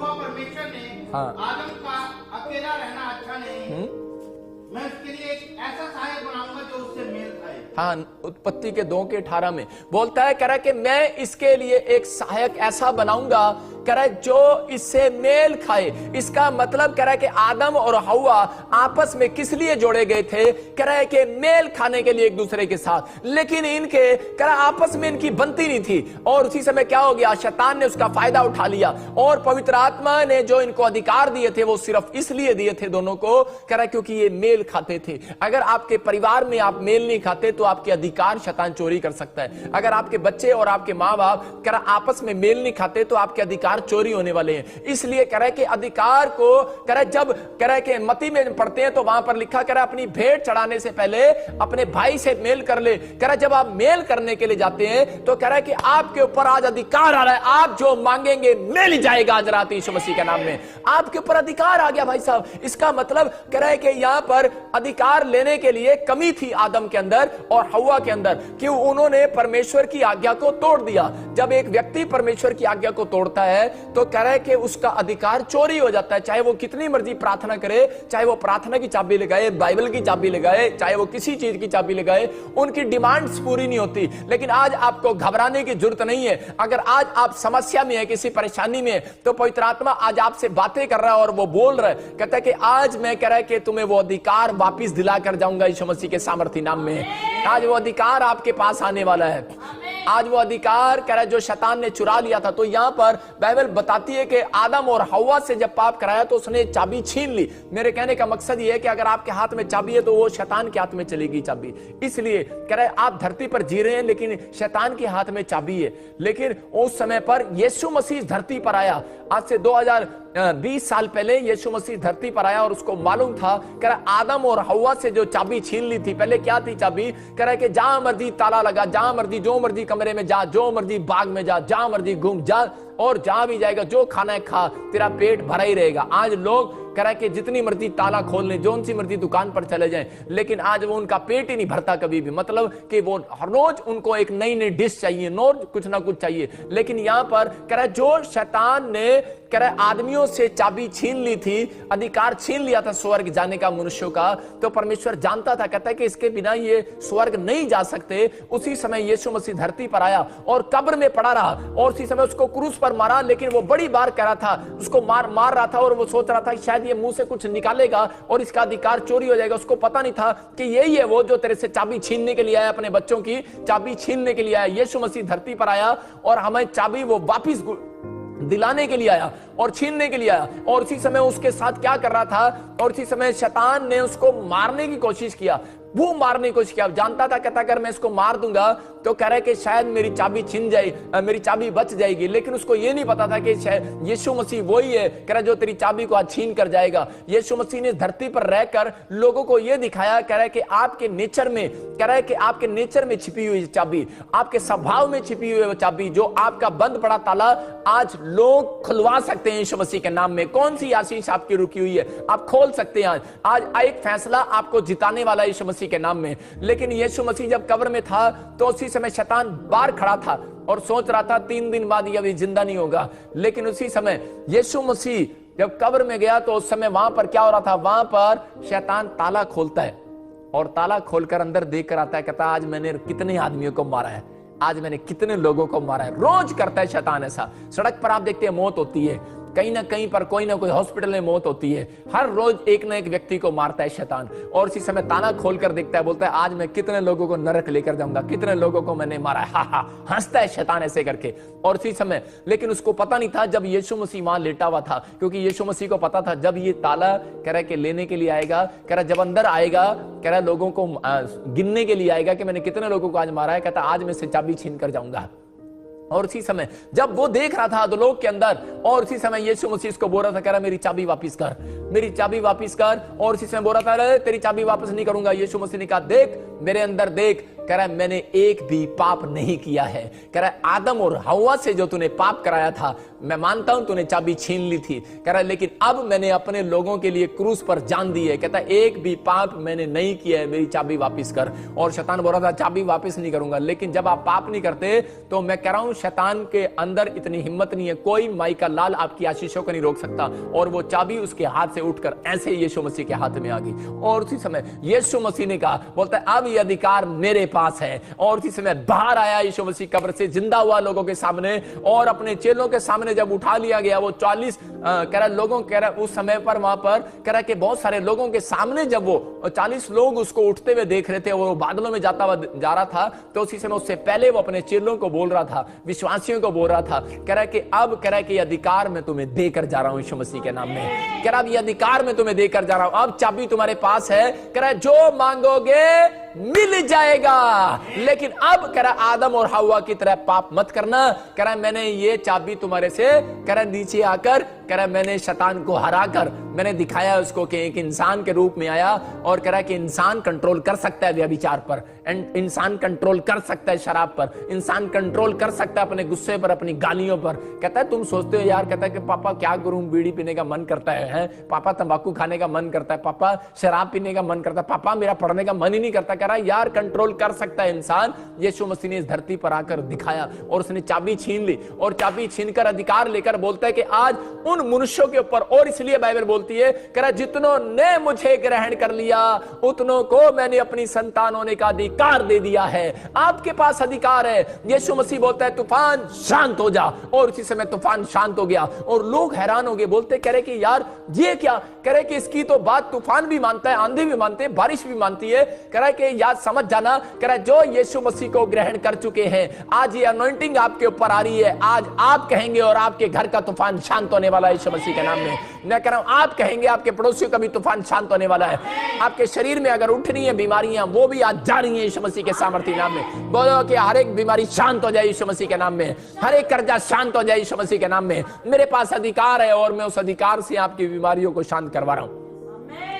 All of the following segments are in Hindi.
यहोवा परमेश्वर ने हाँ। आदम का अकेला रहना अच्छा नहीं, मैं उसके लिए एक ऐसा सहायक बनाऊंगा जो उससे मेल खाए। हाँ, उत्पत्ति के 2:18 में बोलता है, कह रहा है कि मैं इसके लिए एक सहायक ऐसा बनाऊंगा, कह रहा है जो इससे मेल खाए। इसका मतलब कह रहा है कि आदम और हव्वा आपस में किस लिए जोड़े गए थे? कह रहा है कि मेल खाने के लिए एक दूसरे के साथ, लेकिन इनके कह रहा आपस में इनकी बनती नहीं थी। और उसी समय क्या हो गया? शैतान ने उसका फायदा उठा लिया और पवित्र आत्मा ने जो इनको अधिकार दिए थे वो सिर्फ इसलिए दिए थे दोनों को, कह रहा है क्योंकि ये मेल खाते थे। अगर आपके परिवार में आप मेल नहीं खाते तो आपके अधिकार शैतान चोरी कर सकता है। अगर आपके बच्चे और आपके माँ बाप कह रहा आपस में मेल नहीं खाते तो आपके अधिकार चोरी होने वाले हैं। इसलिए कह रहा है कि अधिकार को कह रहा है, जब कह रहा है कि मत्ती में पढ़ते हैं तो वहां पर लिखा कह रहा है अपनी भेंट चढ़ाने से पहले अपने भाई से मेल कर ले। कह रहा है जब आप मेल करने के लिए जाते हैं तो कह रहा है कि आपके ऊपर आज अधिकार आ रहा है, आप जो मांगेंगे मिल जाएगा। आज रात यीशु मसीह के नाम में आपके ऊपर अधिकार आ गया भाई साहब। इसका मतलब कह रहा है कि यहां पर अधिकार लेने के लिए कमी थी आदम के अंदर और हव्वा के अंदर, कि उन्होंने परमेश्वर की आज्ञा को तोड़ दिया। जब एक व्यक्ति परमेश्वर की आज्ञा को तोड़ता है तो कह रहा है कि उसका अधिकार चोरी हो जाता है। चाहे वो कितनी मर्जी प्रार्थना करे, चाहे वो प्रार्थना की चाबी लगाए, बाइबल की चाबी लगाए, चाहे वो किसी चीज की चाबी लगाए, उनकी डिमांड्स पूरी नहीं होती। लेकिन आज आपको घबराने की जरूरत नहीं है। अगर आज आप समस्या में है, किसी परेशानी में, तो पवित्र आत्मा आज आपसे बातें कर रहा है और वो बोल रहा है, कहता है कि आज मैं कह रहा है कि तुम्हें वो अधिकार वापिस दिला कर जाऊंगा यीशु मसीह के सामर्थ्य नाम में। आज वो अधिकार आपके पास आने वाला है। आज वो अधिकार कह रहा है जो शैतान ने चुरा लिया था। तो यहां पर बाइबल बताती है कि आदम और हव्वा से जब पाप कराया तो उसने चाबी छीन ली। मेरे कहने का मकसद ये है कि अगर आपके हाथ में चाबी है तो वो शैतान के हाथ में चलेगी चाबी। इसलिए कह रहा है आप धरती पर जी रहे हैं लेकिन शैतान के हाथ में चाबी है। लेकिन उस समय पर यीशु मसीह धरती पर आया। आज से 2020 साल पहले यीशु मसीह धरती पर आया और उसको मालूम था, कह रहा आदम और हव्वा से जो चाबी छीन ली थी। पहले क्या थी चाबी? कह रहा है कि जहां मर्जी ताला लगा, जहां मर्जी जो मर्जी कमरे में जा, जो मर्जी बाग में जा, जहां मर्जी घूम जा, और जहां भी जाएगा जो खाना है खा, तेरा पेट भरा ही रहेगा। आज लोग कह रहा है कि जितनी मर्जी ताला खोल लें, जोन सी मर्जी दुकान पर चले जाएं, लेकिन आज वो उनका पेट ही नहीं भरता कभी भी। मतलब कि वो हर रोज उनको एक नई नई डिश चाहिए, रोज कुछ ना कुछ चाहिए। लेकिन यहां पर कह रहा है जो शैतान ने कह रहा है आदमियों से चाबी छीन ली थी, अधिकार छीन लिया था स्वर्ग जाने का मनुष्यों का, तो परमेश्वर जानता था, कहता है कि इसके बिना ये स्वर्ग नहीं जा सकते। उसी समय यीशु मसीह धरती पर आया और कब्र में पड़ा रहा और उसी समय उसको क्रूस पर मारा। लेकिन वो बड़ी बार कह रहा था, उसको मार रहा था और वो सोच रहा था कि शायद ये मुंह से कुछ निकालेगा और इसका अधिकार चोरी हो जाएगा। उसको पता नहीं था कि यही है वो जो तेरे से चाबी छीनने के लिए आया, अपने बच्चों की चाबी छीनने के लिए आया। यीशु मसीह धरती पर आया और हमें चाबी वो वापिस दिलाने के लिए आया और छीनने के लिए आया। और उसी समय उसके साथ क्या कर रहा था? और उसी समय शैतान ने उसको मारने की कोशिश किया। वो मारने की कोशिश किया, जानता था, कहता अगर मैं इसको मार दूंगा तो कह रहा है कि शायद मेरी चाबी छिन जाए, मेरी चाबी बच जाएगी। लेकिन उसको ये नहीं पता था कि यीशु मसीह वही है कह रहा जो तेरी चाबी को आज छीन कर जाएगा। यीशु मसीह ने धरती पर रहकर लोगों को यह दिखाया, कह रहा है कि आपके नेचर में, कह रहा है कि आपके नेचर में छिपी हुई चाबी, आपके स्वभाव में छिपी हुई वो चाबी, जो आपका बंद पड़ा ताला आज लोग खुलवा सकते हैं यीशु मसीह के नाम में। कौन सी आशीष आपकी रुकी हुई है, आप खोल सकते हैं। आज एक फैसला आपको जिताने वाला यीशु मसीह के नाम में। लेकिन यीशु मसीह जब कब्र में था तो उसी समय शैतान बाहर खड़ा था और सोच रहा था 3 दिन बाद ये अभी जिंदा नहीं होगा। लेकिन उसी समय यीशु मसीह जब कब्र में गया तो उस समय वहां पर क्या हो रहा था? वहां पर शैतान ताला खोलता है और ताला खोलकर अंदर देख कर आता है, कहता आज मैंने कितने आदमियों को मारा है, आज मैंने कितने लोगों को मारा है। रोज करता है शैतान ऐसा। सड़क पर आप देखते हैं मौत होती है, कहीं ना कहीं पर कोई ना कोई हॉस्पिटल में मौत होती है। हर रोज एक ना एक व्यक्ति को मारता है शैतान और इसी समय ताला खोलकर देखता है, बोलता है आज मैं कितने लोगों को नरक लेकर जाऊंगा, कितने लोगों को मैंने मारा है। हा हा, हंसता है शैतान ऐसे करके। और इसी समय, लेकिन उसको पता नहीं था जब यीशु मसीह वहां लेटा हुआ था, क्योंकि यीशु मसीह को पता था जब ये ताला कह रहा है कि लेने के लिए आएगा, कह रहा जब अंदर आएगा, कह रहा लोगों को गिनने के लिए आएगा कि मैंने कितने लोगों को आज मारा है, कहता आज मैं से चाबी छीन कर जाऊंगा। और उसी समय जब वो देख रहा था अधोलोक के अंदर, और उसी समय यीशु मसीह इसको बोल रहा था, कह रहा मेरी चाबी वापस कर, मेरी चाबी वापस कर। और उसी समय बोल रहा था तेरी चाबी वापस नहीं करूंगा। यीशु मसीह ने कहा देख मेरे अंदर देख, कह रहा है मैंने एक भी पाप नहीं किया है। कह रहा है आदम और हव्वा से जो तूने पाप कराया था, मैं मानता हूं तूने चाबी छीन ली थी। कह रहा है लेकिन अब मैंने अपने लोगों के लिए क्रूस पर जान दी है। कहता है एक भी पाप मैंने नहीं किया है, मेरी चाबी वापस कर। और शैतान बोल रहा था चाबी वापस नहीं करूंगा। लेकिन जब आप पाप नहीं करते तो मैं कह रहा हूं शैतान के अंदर इतनी हिम्मत नहीं है, कोई माई का लाल आपकी आशीषों को नहीं रोक सकता। और वो चाबी उसके हाथ से उठकर ऐसे यीशु मसीह के हाथ में आ गई। और उसी समय यीशु मसीह ने कहा, बोलता है अब ये अधिकार मेरे पास है। और उसी समय बाहर आया यीशु मसीह कब्र से, जिंदा हुआ लोगों के सामने, और अपने चेलों के सामने जब उठा लिया गया वो 40 कह रहा लोगों, कह रहा उस समय पर वहां पर कह रहा कि बहुत सारे लोगों के सामने जब वो 40 लोग उसको उठते हुए देख रहे थे, वो बादलों में जाता हुआ जा रहा था, तो उसी समय उससे पहले वो अपने चेलों को बोल रहा था, विश्वासियों को बोल रहा था, कह रहा कि अब कह रहा कि अधिकार मैं तुम्हें देकर जा रहा हूं यीशु मसीह के नाम में। कह रहा ये अधिकार मैं तुम्हें देकर जा रहा हूं, अब चाबी तुम्हारे पास है। कह रहा जो मांगोगे मिल जाएगा। लेकिन अब कह रहा आदम और हव्वा की तरह पाप मत करना। कह रहा मैंने ये चाबी तुम्हारे से कह रहा नीचे आकर, कह रहा मैंने शैतान को हराकर मैंने दिखाया उसको कि एक इंसान के रूप में आया। और कह रहा कि इंसान कंट्रोल कर सकता है व्यभिचार पर, इंसान कंट्रोल कर सकता है शराब पर, इंसान कंट्रोल कर सकता है अपने गुस्से पर, अपनी गालियों पर। कहता है तुम सोचते हो यार, कहता है कि पापा क्या करूं, बीड़ी पीने का मन करता है, पापा तंबाकू खाने का मन करता है, पापा शराब पीने का मन करता है, पापा मेरा पढ़ने का मन ही नहीं करता। कह रहा यार कंट्रोल कर सकता है इंसान। यीशु मसीह ने इस धरती पर आकर दिखाया और उसने चाबी छीन ली, और चाबी छीनकर अधिकार लेकर बोलता है कि आज उन मनुष्यों के ऊपर, और इसलिए बाइबल बोलती है, कह रहा जितनों ने मुझे ग्रहण कर लिया उतनों को मैंने अपनी संतान होने का अधिकार दे दिया है। आपके पास अधिकार है। यीशु मसीह बोलता है तूफान शांत हो जा, और उसी समय तूफान शांत हो गया। और लोग हैरान हो गए, बोलते कह रहे कि यार ये क्या, कह रहे कि इसकी तो बात तूफान भी मानता है, आंधी भी मानते हैं, बारिश भी मानती है। कह रहा है कि याद समझ जाना, कह रहा है जो यीशु मसीह को ग्रहण कर चुके हैं, आज ये अनॉइंटिंग आपके ऊपर आ रही है। आज आप कहेंगे और आपके घर का तूफान शांत होने वाला है यीशु मसीह के नाम में। मैं कह रहा हूं आप कहेंगे, आपके पड़ोसियों का भी तूफान शांत होने वाला है। आपके शरीर में अगर उठ रही है बीमारियां, वो भी आज जा रही है यीशु मसीह के सामर्थ्य नाम में। बोलो कि हर एक बीमारी शांत हो जाए यीशु मसीह के नाम में, हर एक कर्जा शांत हो जाए यीशु मसीह के नाम में। मेरे पास अधिकार है और मैं उस अधिकार से आपकी बीमारियों को शांत करवा रहा हूं।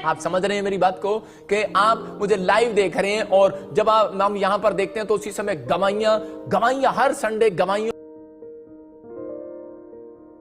आप समझ रहे हैं मेरी बात को, कि आप मुझे लाइव देख रहे हैं, और जब हम यहां पर देखते हैं तो उसी समय गवाहियां हर संडे गवाहियों